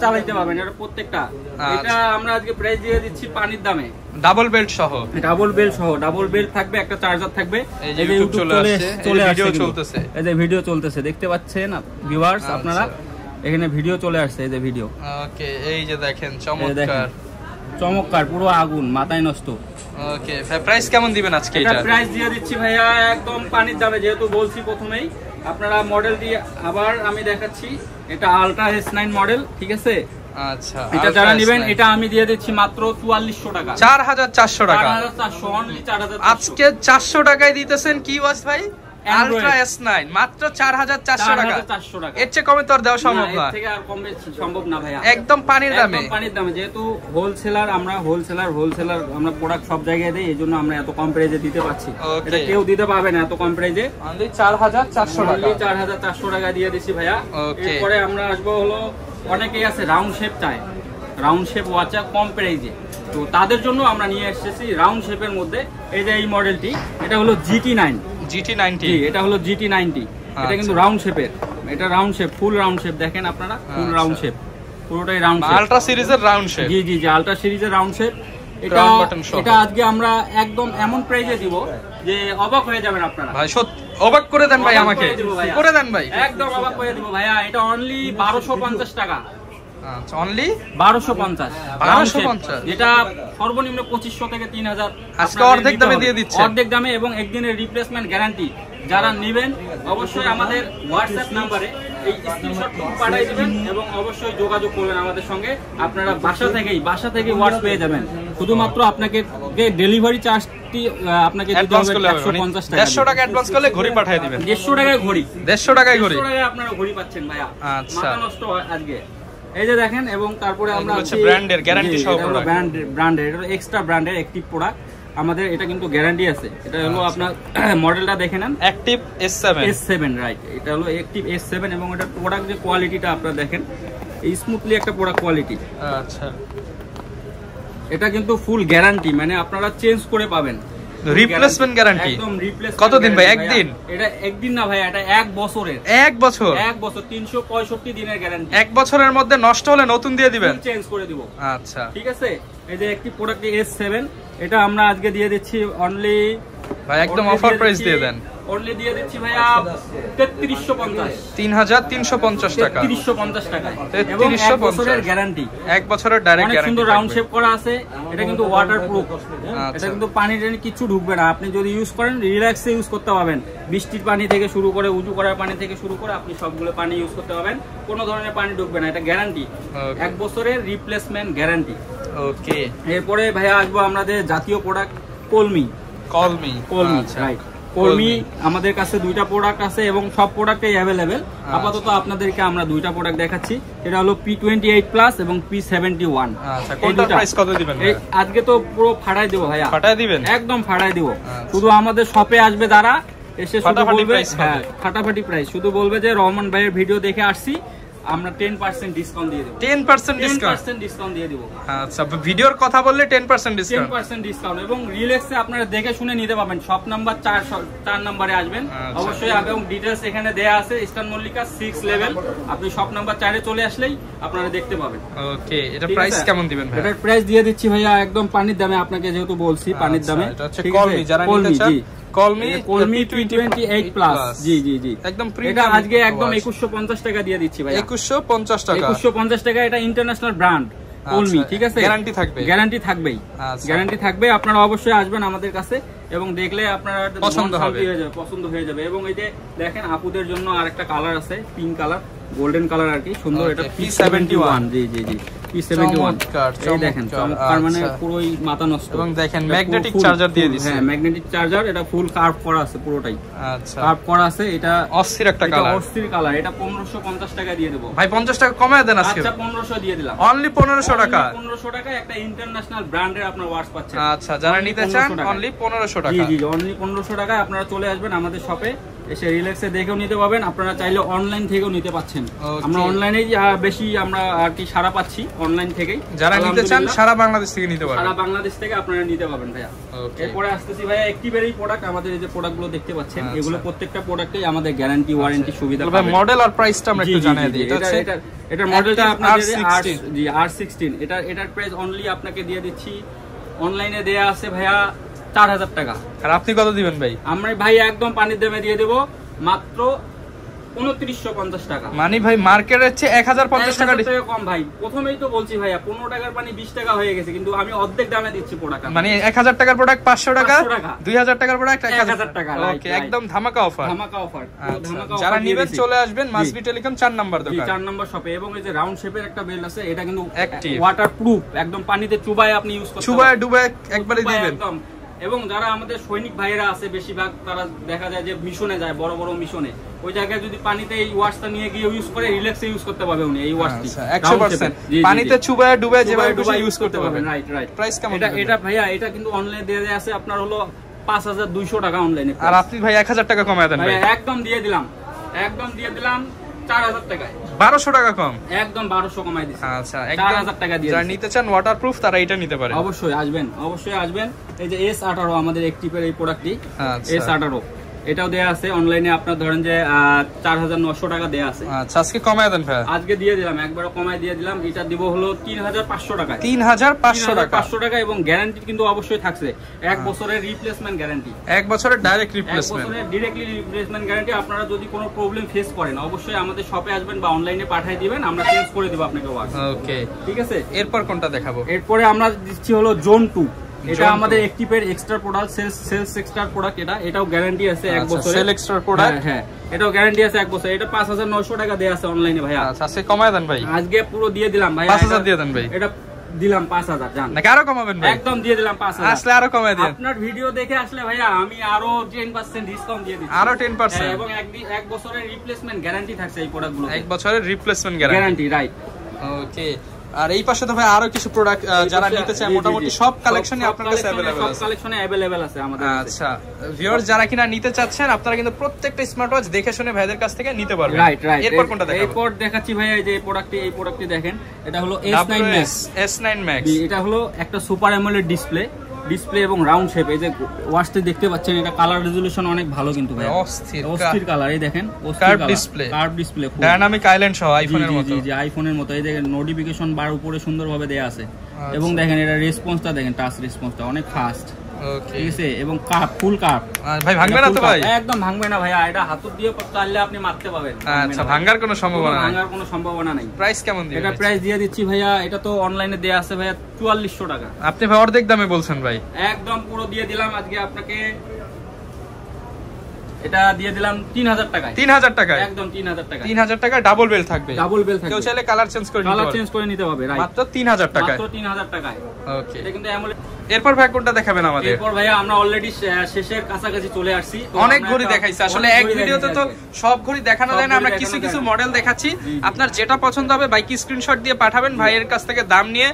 চালাতে পারবেন। এটা প্রত্যেকটা। এটা আমরা আজকে প্রাইস দিয়ে দিচ্ছি পানির দামে, ডাবল বেল্ট সহ। ডাবল বেল্ট থাকবে, একটা চার্জার থাকবে। এই যে ইউটিউব চলে আসছে, এই যে ভিডিও চলতেছে, দেখতে পাচ্ছেন ভিউয়ার্স আপনারা? এখানে ভিডিও চলে আসছে, এই যে ভিডিও। ওকে, এই যে দেখেন, চমৎকার, পুরো আগুন, মাথায় নষ্ট। ওকে, প্রাইস কেমন দিবেন আজকে? এটা প্রাইস দিয়ে দিচ্ছি ভাইয়া একদম পানির দামে, যেহেতু বলছি প্রথমেই। আপনারা মডেল দিয়ে আবার আমি দেখাচ্ছি, এটা আলট্রা S9 মডেল, ঠিক আছে? আচ্ছা, এটা যারা নেবেন, এটা আমি দিয়ে দিচ্ছি মাত্র 4400 টাকা, 4400 টাকা, 4400, অনলি 4400। আজকে 400 টাকায় দিতেছেন কি ওয়াচ ভাই? আলট্রা S9 মাত্র 4400 টাকা। এর চেয়ে কমে তো আর দেওয়া সম্ভব না, এর থেকে আর কমে সম্ভব না ভাইয়া, একদম পানির দামে। যেহেতু হোলসেলার, আমরা হোলসেলার আমরা প্রোডাক্ট সব জায়গায় দেই, এইজন্য আমরা এত কম প্রাইসে দিতে পারছি। এটা কেউ দিতে পারবে না এত কম প্রাইসে। অনলি 4400 টাকা, 4400 টাকা দিয়ে দিছি ভাইয়া। এরপরে আমরা আসবো হলো, অনেকেই আছে রাউন্ড শেপ চায়, রাউন্ড শেপ ওয়াচ কম প্রাইসে, তো তাদের জন্য আমরা নিয়ে এসেছি রাউন্ড শেপের মধ্যে। এই যে এই মডেলটি, এটা হলো GT90, এটা হলো GT90। এটা কিন্তু রাউন্ড শেপের, এটা রাউন্ড শেপ, ফুল রাউন্ড শেপ, দেখেন আপনারা, ফুল রাউন্ড শেপ, পুরোটাই রাউন্ড শেপ, আলট্রা সিরিজের রাউন্ড শেপ। জি আলট্রা সিরিজের রাউন্ড শেপ। এটা আজকে আমরা একদম এমন প্রাইসে দিব যে অবাক হয়ে যাবেন আপনারা। ভাই অবাক করে দেন ভাই, আমাকে করে দেন ভাই, একদম অবাক করে দিব ভাইয়া। এটা অনলি 1250 টাকা। আচ্ছা, অনলি 1250। 1250, এটা সর্বনিম্ন 2500 থেকে 3000 আজকে অর্ধেক দামে দিয়ে দিচ্ছে, অর্ধেক দামে, এবং একদিনের রিপ্লেসমেন্ট গ্যারান্টি। যারা নেবেন অবশ্যই আমাদের হোয়াটসঅ্যাপ নাম্বারে এই স্ক্রিনশট পাঠিয়ে দিবেন এবং অবশ্যই যোগাযোগ করবেন আমাদের সঙ্গে। আপনারা বাসা থেকেই ওয়াটস পেয়ে যাবেন। শুধুমাত্র আপনাকে ডেলিভারি চার্জটি আপনাকে দিতে হবে 150 টাকা। 150 টাকা অ্যাডভান্স করলে ঘড়ি পাঠিয়ে দিবেন। 150 টাকায় ঘড়ি, 150 টাকায় ঘড়ি, 150 টাকায় আপনারা ঘড়ি পাচ্ছেন ভাইয়া। আচ্ছা, মাথা নষ্ট আজকে। এই যে দেখেন, এবং তারপরে আমরা হচ্ছে ব্র্যান্ডের গ্যারান্টি সহ প্রোডাক্ট, ব্র্যান্ডের, এটা এক্সট্রা ব্র্যান্ডের অ্যাক্টিভ প্রোডাক্ট আমাদের। এটা কিন্তু গ্যারান্টি আছে। এটা হলো আপনার মডেলটা দেখে নেন, অ্যাক্টিভ S7, রাইট। এটা হলো অ্যাক্টিভ S7 এবং এটা প্রোডাক্ট যে কোয়ালিটিটা আপনারা দেখেন, এই স্মুথলি একটা প্রোডাক্ট কোয়ালিটি। আচ্ছা, এটা কিন্তু ফুল গ্যারান্টি, মানে আপনারা চেঞ্জ করে পাবেন। রিপ্লেসমেন্ট গ্যারান্টি একদম রিপ্লেসমেন্ট। কতদিন ভাই? একদিন? এটা একদিন না ভাই, এটা 1 বছরের। 1 বছর? 1 বছর 365 দিনের গ্যারান্টি। 1 বছরের মধ্যে নষ্ট হলে নতুন দিয়ে দিবেন? চেঞ্জ করে দিব। আচ্ছা, ঠিক আছে। এই যে একটি প্রোডাক্ট S7, এটা আমরা আজকে দিয়ে দিচ্ছি অনলি ভাই, একদম অফার প্রাইস দিয়ে দেন। অনলি দিয়ে দিচ্ছি ভাইয়া 3350, 3350 টাকা, 3350 টাকা, এবং 3350 1 বছরের গ্যারান্টি। 1 বছরের ডাইরেক্ট গ্যারান্টি। সুন্দর রাউন্ড শেপ করা আছে। এটা কিন্তু ওয়াটারপ্রুফ। এটা কিন্তু পানির কিছু ঢুকবে না। আপনি যদি ইউজ করেন রিল্যাক্সে ইউজ করতে পারবেন। বৃষ্টির পানি থেকে শুরু করে, উজু করার পানি থেকে শুরু করে আপনি সবগুলো পানি ইউজ করতে পারবেন। কোনো ধরনের পানি ঢুকবে না। এটা গ্যারান্টি, 1 বছরের রিপ্লেসমেন্ট গ্যারান্টি। ওকে, এরপরে ভাইয়া আসবো আমাদের জাতীয় প্রোডাক্ট কলমি, রাইট। কলমি আমাদের কাছে 2টা প্রোডাক্ট আছে এবং সব প্রোডাক্টই অ্যাভেলেবেল। আপাতত আপনাদেরকে আমরা 2টা প্রোডাক্ট দেখাচ্ছি। এটা হলো P28 প্লাস এবং P71। আচ্ছা, কোনটার প্রাইস কত দিবেন? আজকে তো পুরো ফাটাই দেব ভাইয়া, ফাটাই দিবেন, একদম ফাটাই দেব। শুধু আমাদের শপে আসবে যারা, এসে শুধু বলবে, হ্যাঁ ফাটাফাটি প্রাইস, শুধু বলবে যে রহমান ভাইয়ের ভিডিও দেখে আসছি, আমরা 10% ডিসকাউন্ট দিয়ে দেব। 10% ডিসকাউন্ট দিয়ে দেব। আচ্ছা, ভিডিওর কথা বললে 10% ডিসকাউন্ট, 10% ডিসকাউন্ট, এবং রিল্যাক্সে আপনারা দেখে শুনে নিতে পারবেন। শপ নাম্বার 4 নম্বরে আসবেন অবশ্যই, এবং ডিটেইলস এখানে দেয়া আছে। Eastern Mallika 6 level. আপনি শপ নাম্বার 4 এ চলে আসলেই আপনারা দেখতে পাবেন। ওকে, এটা প্রাইস কেমন দিবেন ভাই? এটার প্রাইস দিয়ে দিচ্ছি ভাইয়া একদম পানির দামে, আপনাকে যেহেতু বলছি পানির দামে। এটা হচ্ছে কলমি, যারা নিতে চান কলমি P28 প্লাস। জি একদম প্রিমিয়াম। এটা আজকে একদম 2150 টাকা দিয়ে দিচ্ছি ভাই। 2150 টাকা, 2150 টাকা। এটা ইন্টারন্যাশনাল ব্র্যান্ড কলমি, ঠিক আছে। গ্যারান্টি থাকবে, গ্যারান্টি থাকবেই, গ্যারান্টি থাকবে। আপনারা অবশ্যই আসবেন আমাদের কাছে এবং দেখলে আপনারা পছন্দ হয়ে যাবে। এবং এই যে দেখেন, আপুদের জন্য আরেকটা কালার আছে, পিঙ্ক কালার, গোল্ডেন কালার আর কি, সুন্দর। এটা P71। জি P71। এই দেখেন, চমৎকার, মানে পুরোই মাথা নষ্ট। এবং দেখেন ম্যাগনেটিক চার্জার দিয়ে দিয়েছে। হ্যাঁ, ম্যাগনেটিক চার্জার। এটা ফুল কার্ভ করা আছে পুরোটাই। আচ্ছা, কার্ভ করা আছে। এটা অস্থির একটা কালার, অস্থির কালার। এটা 1550 টাকা দিয়ে দেব ভাই। 50 টাকা কমায় দেন আজকে। আচ্ছা, 1500 দিয়ে দিলাম। অনলি 1500 টাকা। 1500 টাকা একটা ইন্টারন্যাশনাল ব্র্যান্ডের আপনার ওয়াচ পাচ্ছেন। আচ্ছা, যারা নিতে চান অনলি 1500 টাকা। জি অনলি 1500 টাকা। আপনারা চলে আসবেন আমাদের শপে, এসে রিল্যাক্সে দেখেও নিতে পারবেন। আপনারা চাইলে অনলাইন থেকেও নিতে পাচ্ছেন। আমরা অনলাইনেই বেশি আমরা আর কি সারা পাচ্ছি, অনলাইন থেকেই। যারা নিতে চান সারা বাংলাদেশ থেকে নিতে পারবেন, সারা বাংলাদেশ থেকে আপনারা নিতে পারবেন ভাইয়া। এরপরে আসতেছি ভাইয়া অ্যাক্টিভের এই প্রোডাক্ট। আমাদের এই যে প্রোডাক্টগুলো দেখতে পাচ্ছেন, এগুলো প্রত্যেকটা প্রোডাক্টেই আমাদের গ্যারান্টি ওয়ারেন্টি সুবিধা পাবেন। মডেল আর প্রাইসটা আমরা একটু জানিয়ে দিই। এটার মডেলটা আপনাদের R16। এটার প্রাইস অনলি আপনাকে দিয়ে দিচ্ছি, অনলাইনে দেয়া আছে ভাইয়া 4000 টাকা। আর আপনি কত দিবেন ভাই? আমরা ভাই একদম পানির দামে দিয়ে দেব মাত্র 2950 টাকা। মানে ভাই মার্কেটের চেয়ে 1050 টাকা কম ভাই। প্রথমেই তো বলছি ভাইয়া 15 টাকার পানি 20 টাকা হয়ে গেছে, কিন্তু আমি অর্ধেক দামে দিচ্ছি প্রোডাক্ট। মানে 1000 টাকার প্রোডাক্ট 500 টাকা, 2000 টাকার প্রোডাক্ট 1000 টাকা। ওকে, একদম ধামাকা অফার। যারা নেবেন চলে আসবেন মাসবি টেলিকম 4 নাম্বার দোকান, 4 নাম্বার শপে। এবং এই যে রাউন্ড শেপের একটা বেল আছে, এটা কিন্তু ওয়াটারপ্রুফ, একদম পানিতে চুবায় আপনি ইউজ করতে পারবেন, চুবায় ডুবায় একবারে দিবেন একদম। এবং যারা আমাদের সৈনিক ভাইয়েরা আছে বেশিরভাগ, তারা দেখা যায় যে মিশনে যায়, বড় বড় মিশনে, ওই জায়গায় যদি পানিতে এই ওয়াশটা নিয়ে গিয়ে ইউজ করে রিল্যাক্সে ইউজ করতে পারবে উনি এই ওয়াশটি 100%। পানিতে চুবায় ডুবায় যেভাবে ইউজ করতে পারবেন। রাইট। প্রাইস কেমন? এটা ভাইয়া এটা কিন্তু অনলাইনে দিয়ে আছে আপনার হলো 5200 টাকা অনলাইনে। আর আপনি ভাই 1000 টাকা কমায় দেন ভাই। একদম দিয়ে দিলাম 4000 টাকায়। 1200 টাকা কম, একদম 1200 কমাই দিছি। আচ্ছা, 4000 টাকা দিয়ে। যারা নিতে চান ওয়াটারপ্রুফ তারা এটা নিতে পারে। অবশ্যই আসবেন। এই যে S18 আমাদের অ্যাক্টিভের এই প্রোডাক্টটি, আচ্ছা। S18 এটাও দেয়া আছে অনলাইনে, আপনার ধরেন যে 4900 টাকা দেয়া আছে। আচ্ছা, আজকে কমায় দেন ভাই? আজকে দিয়ে দিলাম, একবারে কমায় দিয়ে দিলাম। এটা দিব হলো 3500 টাকা। 3500 টাকা, এবং গ্যারান্টি কিন্তু অবশ্যই থাকছে 1 বছরের রিপ্লেসমেন্ট গ্যারান্টি। 1 বছরের ডাইরেক্ট রিপ্লেসমেন্ট, 1 বছরের ডাইরেক্টলি রিপ্লেসমেন্ট গ্যারান্টি। আপনারা যদি কোনো প্রবলেম ফেস করেন অবশ্যই আমাদের শপে আসবেন বা অনলাইনে পাঠিয়ে দিবেন, আমরা চেঞ্জ করে দিব আপনাকে ওয়াশ। ওকে, ঠিক আছে। এরপর কোনটা দেখাবো? এরপরে আমরা দিচ্ছি হলো জোন 2। এটা আমাদের অ্যাক্টিভের extra product, sales extra product. এটাও গ্যারান্টি আছে 1 বছরের। সেল এক্সট্রা প্রোডাক্ট, হ্যাঁ এটাও গ্যারান্টি আছে 1 বছর। এটা 5900 টাকা দেয়া আছে অনলাইনে ভাইয়া। আচ্ছা, আজকে কমায় দেন ভাই? আজকে পুরো দিয়ে দিলাম ভাই। 5000 দিয়ে দেন ভাই। এটা দিলাম 5000, জান নাকি আরো কমাবেন ভাই? একদম দিয়ে দিলাম 5000। আসলে আরো কমায় দেন। আপনার ভিডিও দেখে আসলে ভাইয়া আমি আরো 10% ডিসকাউন্ট দিয়ে দিচ্ছি। আরো 10%? এবং 1 বছরের রিপ্লেসমেন্ট গ্যারান্টি থাকছে এই প্রোডাক্টগুলো। 1 বছরের রিপ্লেসমেন্ট গ্যারান্টি, রাইট। ওকে, আর এই পাশে তো ভাই আরো কিছু প্রোডাক্ট যারা নিতে চায় মোটামুটি সব কালেকশনই আপনাদের কাছে अवेलेबल আছে। সব কালেকশনে अवेलेबल আছে আমাদের কাছে। আচ্ছা, ভিউয়ার্স যারা কিনা নিতে চাচ্ছেন আপনারা কিন্তু প্রত্যেকটা স্মার্ট ওয়াচ দেখে শুনে ভাইদের কাছ থেকে নিতে পারবেন। রাইট। এরপর কোনটা দেখাবো? এরপর দেখাচ্ছি ভাই এই যে প্রোডাক্টটি দেখেন। এটা হলো S9 Max। এটা হলো একটা সুপার অ্যামোলেড ডিসপ্লে এবং রাউন্ড শেপ। এই যে ওয়াচটি দেখতে পাচ্ছেন, এটা কালার রেজোলিউশন অনেক ভালো কিন্তু ভাই, অস্থির কালার। এই দেখেন কার্ভ ডিসপ্লে ডায়নামিক আইল্যান্ড সহ আইফোনের মতো। জি, আইফোনের মতো। এই দেখেন নোটিফিকেশন বার উপরে সুন্দরভাবে দেয়া আছে। এবং দেখেন এটা রেসপন্সটা দেখেন, টাচ রেসপন্সটা অনেক ফাস্ট। ওকে, ঠিক আছে। এবং ফুল কাপ ভাই ভাঙবে না তো ভাই? একদম ভাঙবে না ভাইয়া। এটা হাত দিয়ে চাললে আপনি মারতে পাবেন। আচ্ছা, ভাঙার কোনো সম্ভাবনা নাই। প্রাইস কেমন দিবেন? এটা প্রাইস দিয়ে দিচ্ছি ভাইয়া। এটা তো অনলাইনে দেয়া আছে ভাইয়া 4400 টাকা। আপনি ভাই অর্ধেক দামে বলছেন ভাই। একদম পুরো দিয়ে দিলাম আজকে আপনাকে। এটা দিয়ে দিলাম 3000 টাকায়। 3000 টাকায়? একদম 3000 টাকা। 3000 টাকা ডাবল বেল থাকবে। কেউ চাইলে কালার চেঞ্জ করে নিতে হবে। রাইট, মাত্র 3000 টাকায়। মাত্র 3000 টাকায়। ওকে, এটা কিন্তু অ্যামোলেড। এরপর ভাই কোনটা দেখাবেন আমাদের? এরপর ভাইয়া আমরা অলরেডি শেষের কাছাকাছি চলে আসছি। অনেক ঘড়ি দেখাইছি আসলে, এক ভিডিওতে তো সব ঘড়ি দেখানো যায় না। আমরা কিছু মডেল দেখাচ্ছি। আপনার যেটা পছন্দ হবে বাইক স্ক্রিনশট দিয়ে পাঠাবেন, ভাইয়ের কাছ থেকে দাম নিয়ে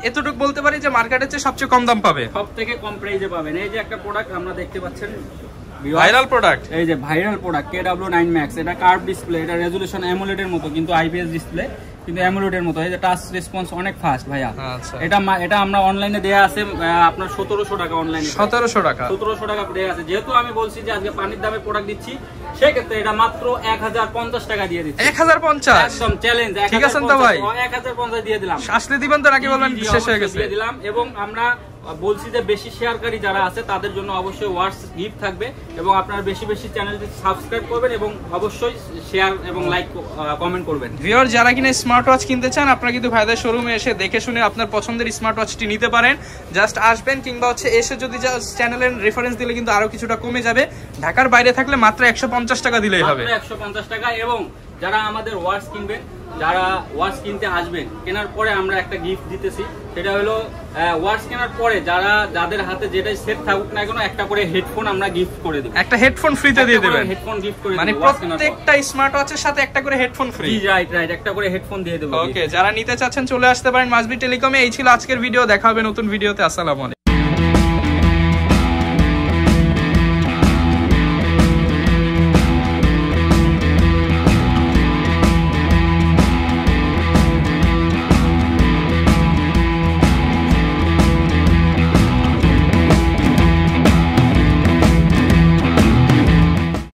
এতটুকু বলতে পারি যে মার্কেটের চেয়ে সবচেয়ে কম দাম পাবে, সবথেকে কম প্রাইসে পাবেন। এই যে একটা প্রোডাক্ট আমরা দেখতে পাচ্ছেন, ভাইরাল প্রোডাক্ট। এই যে ভাইরাল প্রোডাক্ট KW9 Max। এটা কার্ভ ডিসপ্লে, এটা রেজোলিউশন অ্যামোলেড এর মতো কিন্তু IPS ডিসপ্লে, কিন্তু অ্যামোলেড এর মতো। এই যে টাচ রেসপন্স অনেক ফাস্ট ভাইয়া। আচ্ছা, এটা আমরা অনলাইনে দেয়া আছে আপনার 1700 টাকা অনলাইনে। 1700 টাকা দেয়া আছে। যেহেতু আমি বলছি যে আজকে পানির দামে প্রোডাক্ট দিচ্ছি, সেক্ষেত্রে এটা মাত্র 1050 টাকা দিয়ে দিচ্ছি। 1050? একদম চ্যালেঞ্জ। ঠিক আছে তো ভাই? 1050 দিয়ে দিলাম। আসলে দিবেন তো নাকি বলবেন শেষ হয়ে গেছে? দিয়ে দিলাম। এবং আমরা বলছি যে বেশি শেয়ারকারী যারা আছে তাদের জন্য অবশ্যই ওয়াচ গিফট থাকবে, এবং আপনারা বেশি চ্যানেলটি সাবস্ক্রাইব করবেন এবং অবশ্যই শেয়ার এবং লাইক কমেন্ট করবেন। ভিউয়ার যারা কিনা স্মার্ট ওয়াচ কিনতে চান আপনারা কিন্তু ভাইদের শোরুমে এসে দেখে শুনে আপনার পছন্দের স্মার্ট ওয়াচটি নিতে পারেন। জাস্ট আসবেন, কিংবা এসে যদি চ্যানেলের রেফারেন্স দিলে কিন্তু আরো কিছুটা কমে যাবে। ঢাকার বাইরে থাকলে মাত্র 150 টাকা দিলেই হবে। 150 টাকা। এবং যারা আমাদের ওয়াচ কিনবেন, যারা ওয়াচ কিনতে আসবেন, কেনার পরে আমরা একটা গিফট দিতেছি। সেটা হলো ওয়াচ কেনার পরে যাদের হাতে যেটাই সেট থাকুক না কেন, একটা করে হেডফোন আমরা গিফট করে দেব। একটা হেডফোন ফ্রিতে দিয়ে দেবেন? হেডফোন গিফট করে দেব, মানে প্রত্যেকটা স্মার্ট ওয়াচের সাথে একটা করে হেডফোন ফ্রি। জি, রাইট, একটা করে হেডফোন দিয়ে দেব। ওকে, যারা নিতে চাচ্ছেন চলে আসতে পারেন মাসবি টেলিকমে। এই ছিল আজকের ভিডিও, দেখা হবে নতুন ভিডিওতে। আসসালামু আলাইকুম।